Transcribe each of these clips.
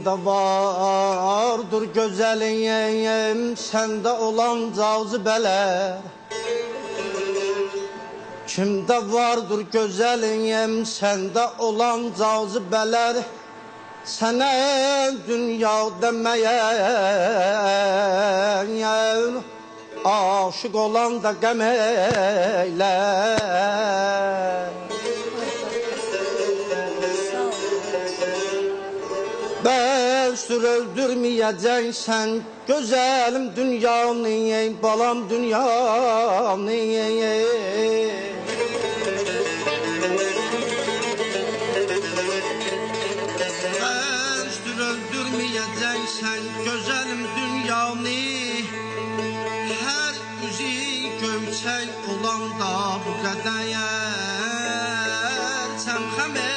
Da vardır güzelim sende olan cazibeler. Kimde vardır güzelim sende olan cazibeler. Sana dünya demeyen aşık olan da gam eyler. Bəsdir öldürməyəcəksən gözəlim dünyanı, balam dünyanı. Bəsdir öldürməyəcəksən gözəlim dünyanı. Hər üzü göyçək olan da bu qədəyər çəmxəm eylər.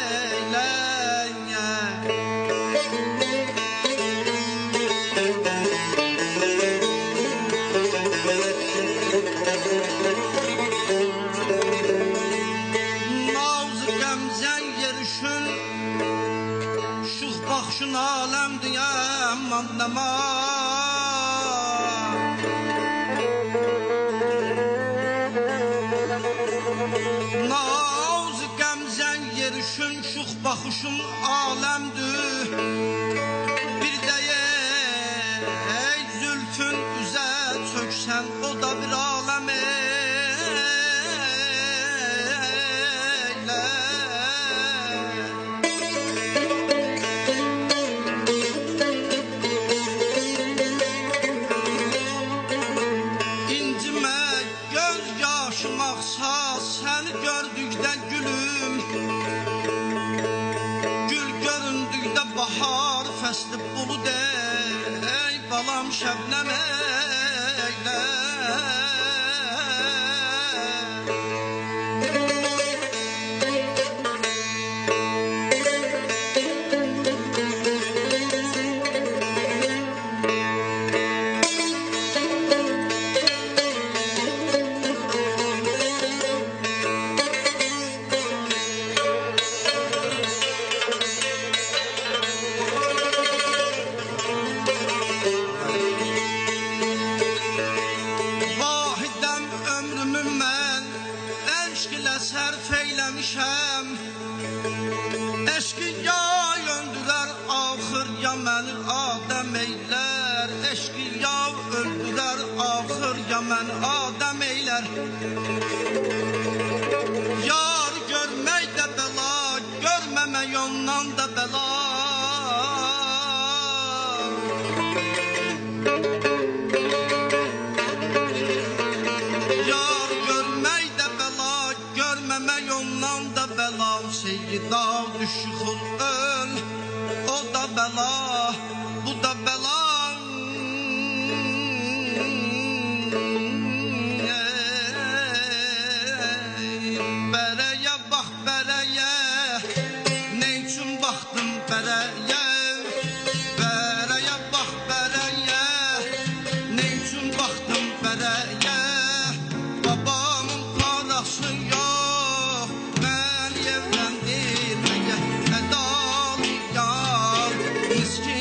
Baxşın aləmdir aman aman. Naz qəmzən yerişin şux baxışın aləmdir. Bir dəyə zülfün üzə çöksən o da bir aləm səni gördükdə gülüm, gül göründükdə bahar fəsli bulud ey balam şəbnəm eylər. Sərf eyləmişəm eşqiya öldürər axır ya məni adəm eylər. Eşqiya öldürər axır ya məni adəm eylər. Yar görmək də bəla, görməmək ondan da bəla. Görməmək ondan da bəla, Seyyida düşüxün öl, o da bəla, bu da bəla. Bərəyə bax bərəyə, nə üçün baxdın bərəyə? Bərəyə bax bərəyə, nə üçün baxdın bərəyə? Babamın parası yok. Miskin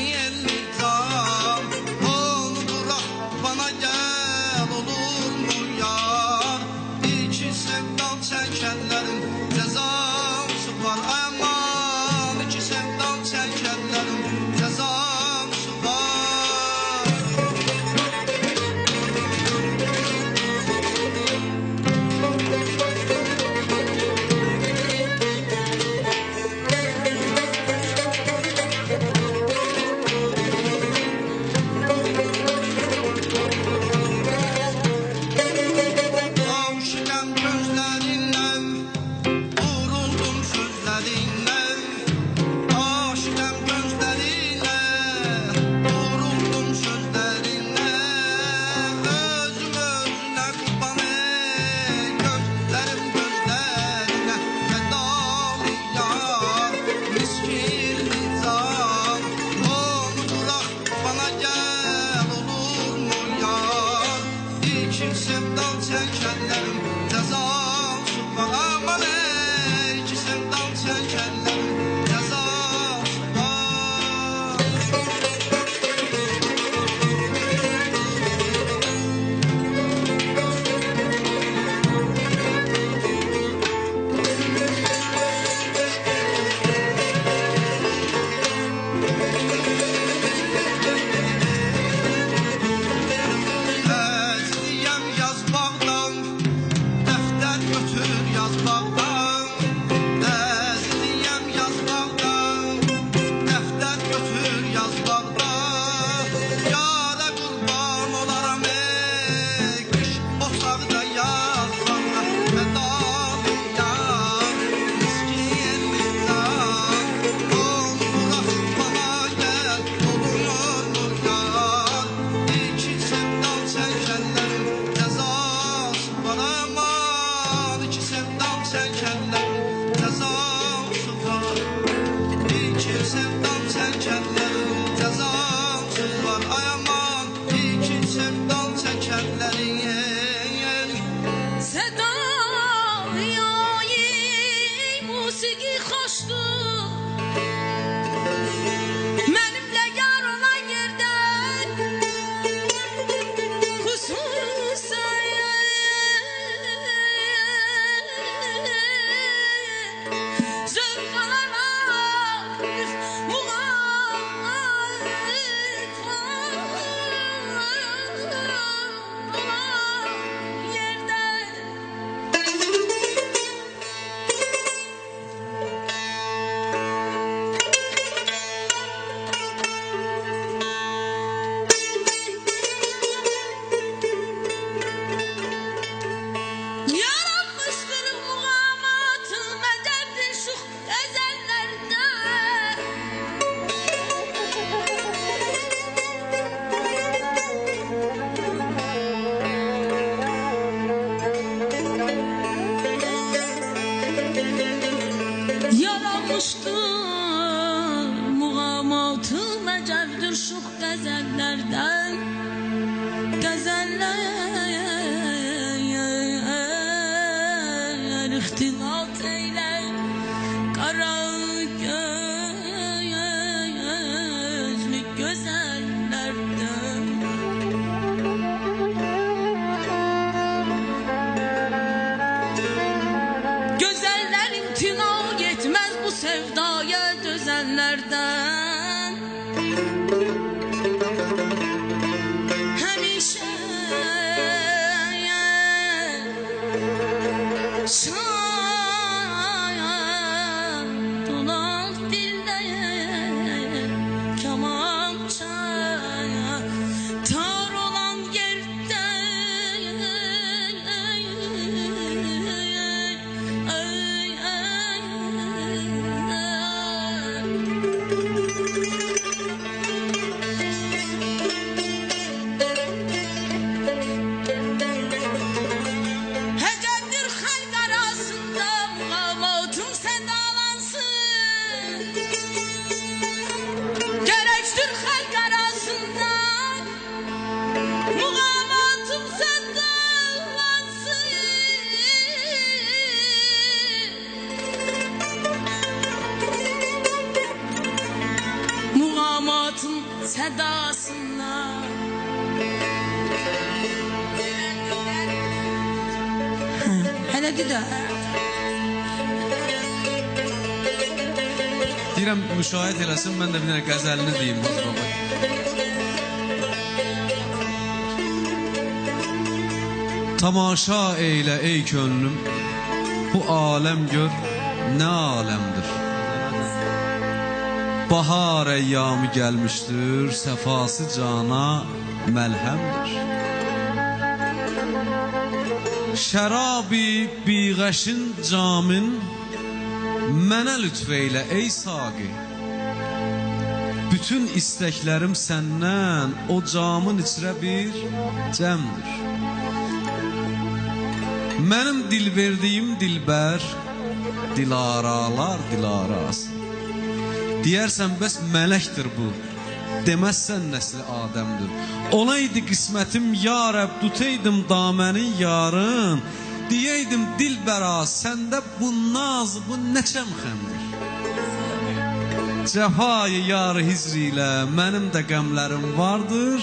gülür yaz bağda. Yara qurban olaram kış otlaqda yaz bağda. Fədalıyam miskin insan, onu buraxıb bana gəl, olunur mu yar? İki sevdal çəkənlərin cəzası var aman, iki sevdal çəkənlərin cəzası var. İki sevdal çəkənlərin cəzası var ay aman, iki sevdal çəkənlərin. صدای موسیقی خوشtur Mənimlə yar olan yerdən xüsusən zövq alaraq yaranmışdır muğamatı mədəbdir şu əzəllərdə. Yaranmışdır muğamatı məcəldir şu qəzəllərdən. Qəzəllər ixtilat eylər qara gözlü gözəllərdən. Gözəller imtina yetməz bu sevdaya dözənlərdən. Həmişə şayan dolan dildə kamançaya tar olan yerdə. Həcəbdir xalq arasında muğamatım sədalansın. Gərəkdir xalq arasında muğamatım sədalansın. Muğamatın sədasından. Hələdir də. Deyirəm müşahidə eləsin, mən də bir dənə qəzəlini deyim Hacı baba. Tamaşa eylə ey könlüm, bu aləm gör nə aləmdir. Bahar əyyamı gəlmişdir, səfası cana məlhəmdir. Şərabi biğəşin camin mənə lütf eylə ey saqi. Bütün istəklərim səndən o camın içrə bir cəmdir. Mənim dil verdiyim dilbər, dilaralar dilarası. Deyərsən bəs mələkdir bu, deməzsən nəsli Adəmdir. Olaydı qismətim ya Rəbb, tutaydım damənin yarın, deyəydim dilbəra, səndə bu naz, bu nə çəmxəmdir. Cəfayı yar hicr ilə mənim də qəmlərim vardır,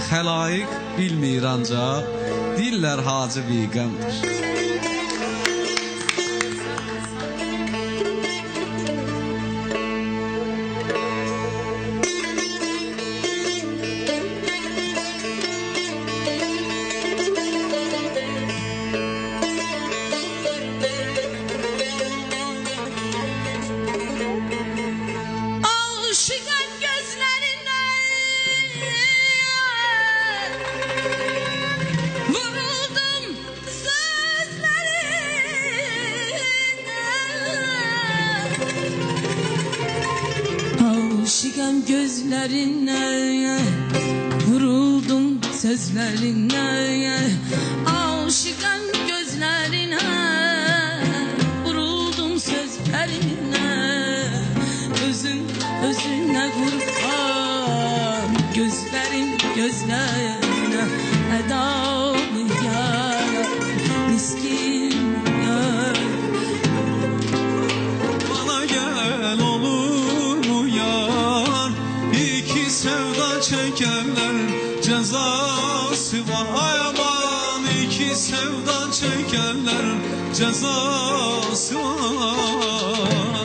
xəlayiq bilmir ancaq, deyirlər hacı biqəmdir. Aşıqan göz Aşıqam gözlerine, vuruldum sözlerine. Aşıqam gözlerine, vuruldum sözlerine. Özüne kurban, gözlerine. Edamı yar, miskin yar. Bana gel olur mu yar? İki sevda çekenlerin cezası var. Ay aman, iki sevda çekenlerin cezası var.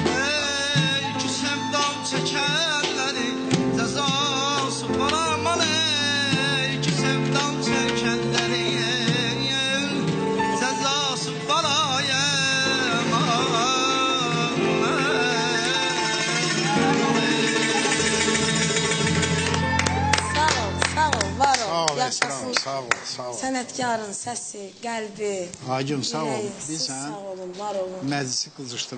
Ey ki sevdam çekenlerin cezası var aman. Ey ki sevdam çekenlerin cezası var ay Sağ ol, var Sağ ol. ol Yaşasın Esra, sağ ol, sağ ol. sənətkarın səsi, qəlbi. Hacım sağ ol. yüreği. Siz Bilsən, sağ olun, var olun. məclisi qızışdırma.